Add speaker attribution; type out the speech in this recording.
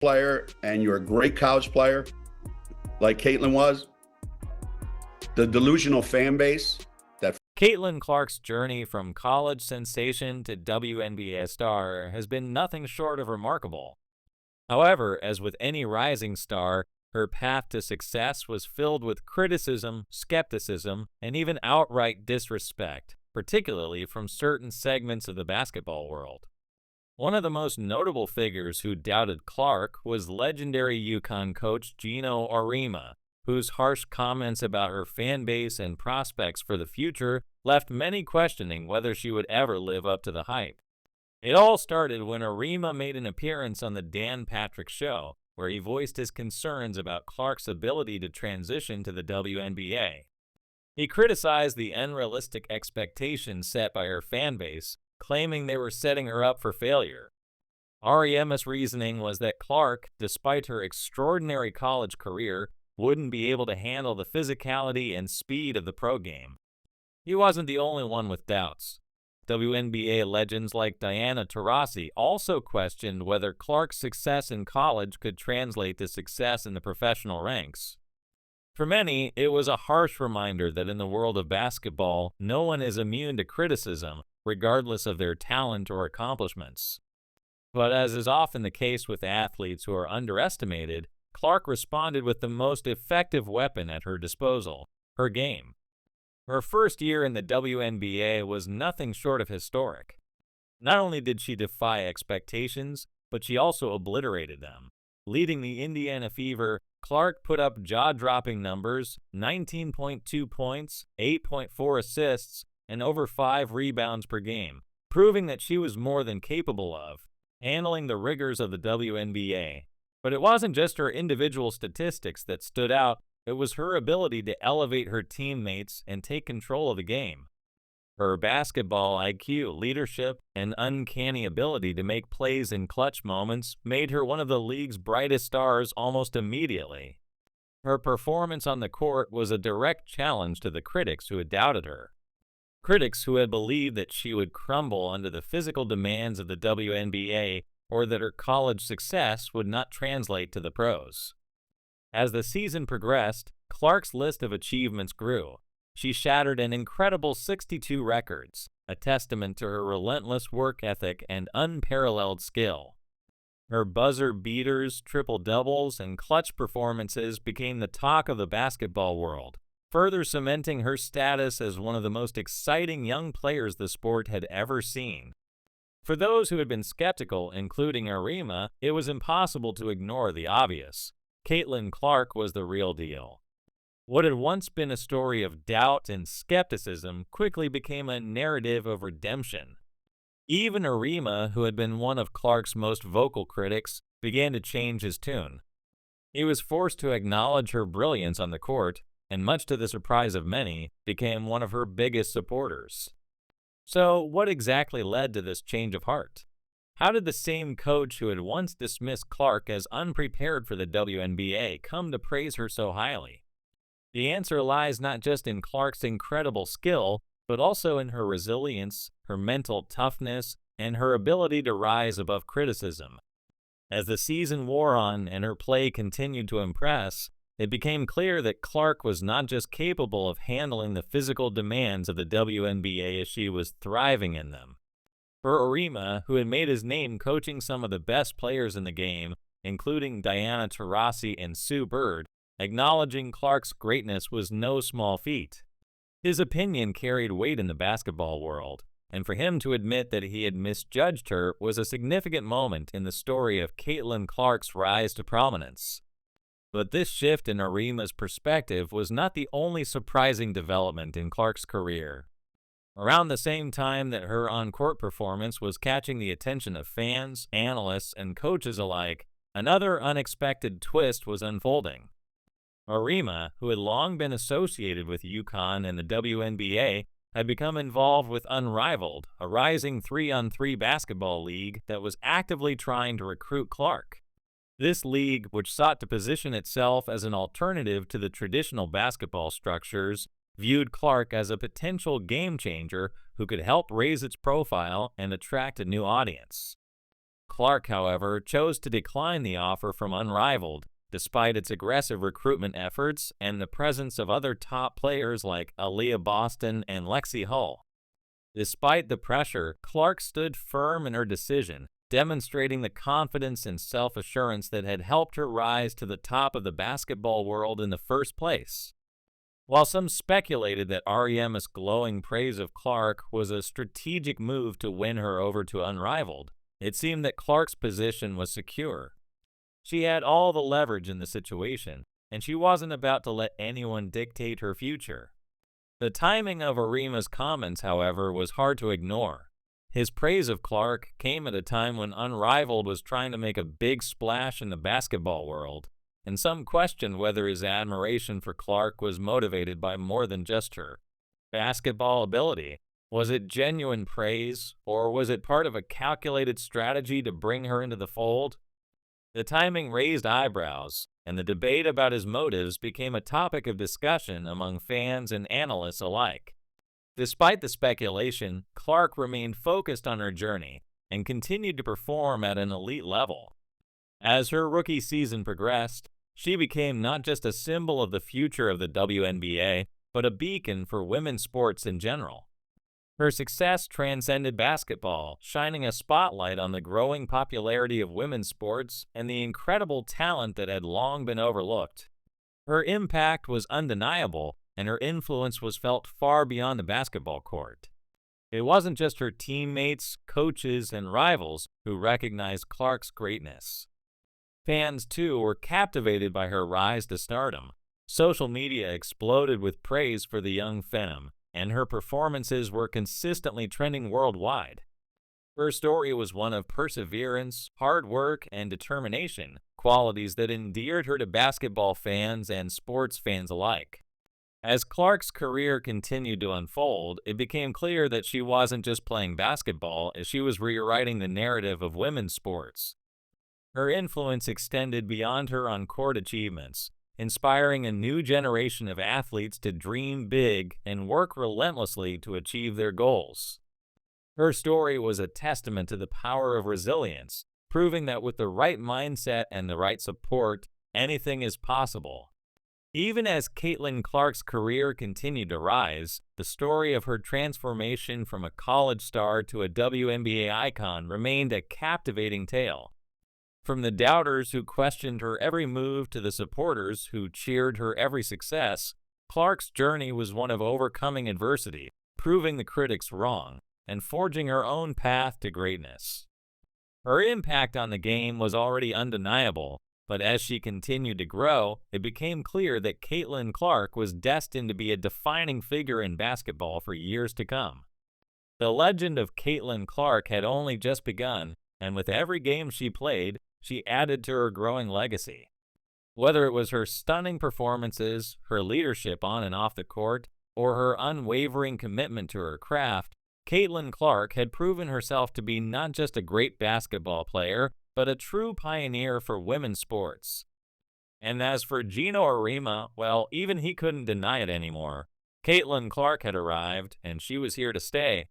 Speaker 1: player and you're a great college player, like Caitlin was, the delusional fan base that
Speaker 2: Caitlin Clark's journey from college sensation to WNBA star has been nothing short of remarkable. However, as with any rising star, her path to success was filled with criticism, skepticism, and even outright disrespect, particularly from certain segments of the basketball world. One of the most notable figures who doubted Clark was legendary UConn coach Geno Auriemma, whose harsh comments about her fan base and prospects for the future left many questioning whether she would ever live up to the hype. It all started when Auriemma made an appearance on the Dan Patrick Show, where he voiced his concerns about Clark's ability to transition to the WNBA. He criticized the unrealistic expectations set by her fan base, claiming they were setting her up for failure. Auriemma's reasoning was that Clark, despite her extraordinary college career, wouldn't be able to handle the physicality and speed of the pro game. He wasn't the only one with doubts. WNBA legends like Diana Taurasi also questioned whether Clark's success in college could translate to success in the professional ranks. For many, it was a harsh reminder that in the world of basketball, no one is immune to criticism, regardless of their talent or accomplishments. But as is often the case with athletes who are underestimated, Clark responded with the most effective weapon at her disposal, her game. Her first year in the WNBA was nothing short of historic. Not only did she defy expectations, but she also obliterated them. Leading the Indiana Fever, Clark put up jaw-dropping numbers, 19.2 points, 8.4 assists, and over 5 rebounds per game, proving that she was more than capable of handling the rigors of the WNBA. But it wasn't just her individual statistics that stood out, it was her ability to elevate her teammates and take control of the game. Her basketball IQ, leadership, and uncanny ability to make plays in clutch moments made her one of the league's brightest stars almost immediately. Her performance on the court was a direct challenge to the critics who had doubted her. Critics who had believed that she would crumble under the physical demands of the WNBA or that her college success would not translate to the pros. As the season progressed, Clark's list of achievements grew. She shattered an incredible 62 records, a testament to her relentless work ethic and unparalleled skill. Her buzzer beaters, triple-doubles, and clutch performances became the talk of the basketball world, further cementing her status as one of the most exciting young players the sport had ever seen. For those who had been skeptical, including Auriemma, it was impossible to ignore the obvious. Caitlin Clark was the real deal. What had once been a story of doubt and skepticism quickly became a narrative of redemption. Even Auriemma, who had been one of Clark's most vocal critics, began to change his tune. He was forced to acknowledge her brilliance on the court, and much to the surprise of many, became one of her biggest supporters. So, what exactly led to this change of heart? How did the same coach who had once dismissed Clark as unprepared for the WNBA come to praise her so highly? The answer lies not just in Clark's incredible skill, but also in her resilience, her mental toughness, and her ability to rise above criticism. As the season wore on and her play continued to impress, it became clear that Clark was not just capable of handling the physical demands of the WNBA as she was thriving in them. For Auriemma, who had made his name coaching some of the best players in the game, including Diana Taurasi and Sue Bird, acknowledging Clark's greatness was no small feat. His opinion carried weight in the basketball world, and for him to admit that he had misjudged her was a significant moment in the story of Caitlin Clark's rise to prominence. But this shift in Auriemma's perspective was not the only surprising development in Clark's career. Around the same time that her on-court performance was catching the attention of fans, analysts, and coaches alike, another unexpected twist was unfolding. Auriemma, who had long been associated with UConn and the WNBA, had become involved with Unrivaled, a rising 3-on-3 basketball league that was actively trying to recruit Clark. This league, which sought to position itself as an alternative to the traditional basketball structures, viewed Clark as a potential game changer who could help raise its profile and attract a new audience. Clark, however, chose to decline the offer from Unrivaled, despite its aggressive recruitment efforts and the presence of other top players like Aaliyah Boston and Lexi Hull. Despite the pressure, Clark stood firm in her decision, demonstrating the confidence and self-assurance that had helped her rise to the top of the basketball world in the first place. While some speculated that Auriemma's glowing praise of Clark was a strategic move to win her over to Unrivaled, it seemed that Clark's position was secure. She had all the leverage in the situation, and she wasn't about to let anyone dictate her future. The timing of Auriemma's comments, however, was hard to ignore. His praise of Clark came at a time when Unrivaled was trying to make a big splash in the basketball world, and some questioned whether his admiration for Clark was motivated by more than just her basketball ability. Was it genuine praise, or was it part of a calculated strategy to bring her into the fold? The timing raised eyebrows, and the debate about his motives became a topic of discussion among fans and analysts alike. Despite the speculation, Clark remained focused on her journey and continued to perform at an elite level. As her rookie season progressed, she became not just a symbol of the future of the WNBA, but a beacon for women's sports in general. Her success transcended basketball, shining a spotlight on the growing popularity of women's sports and the incredible talent that had long been overlooked. Her impact was undeniable, and her influence was felt far beyond the basketball court. It wasn't just her teammates, coaches, and rivals who recognized Clark's greatness. Fans, too, were captivated by her rise to stardom. Social media exploded with praise for the young femme, and her performances were consistently trending worldwide. Her story was one of perseverance, hard work, and determination, qualities that endeared her to basketball fans and sports fans alike. As Clark's career continued to unfold, it became clear that she wasn't just playing basketball, as she was rewriting the narrative of women's sports. Her influence extended beyond her on-court achievements, inspiring a new generation of athletes to dream big and work relentlessly to achieve their goals. Her story was a testament to the power of resilience, proving that with the right mindset and the right support, anything is possible. Even as Caitlin Clark's career continued to rise, the story of her transformation from a college star to a WNBA icon remained a captivating tale. From the doubters who questioned her every move to the supporters who cheered her every success, Clark's journey was one of overcoming adversity, proving the critics wrong, and forging her own path to greatness. Her impact on the game was already undeniable, but as she continued to grow, it became clear that Caitlin Clark was destined to be a defining figure in basketball for years to come. The legend of Caitlin Clark had only just begun, and with every game she played, she added to her growing legacy. Whether it was her stunning performances, her leadership on and off the court, or her unwavering commitment to her craft, Caitlin Clark had proven herself to be not just a great basketball player, but a true pioneer for women's sports. And as for Geno Auriemma, well, even he couldn't deny it anymore. Caitlin Clark had arrived, and she was here to stay.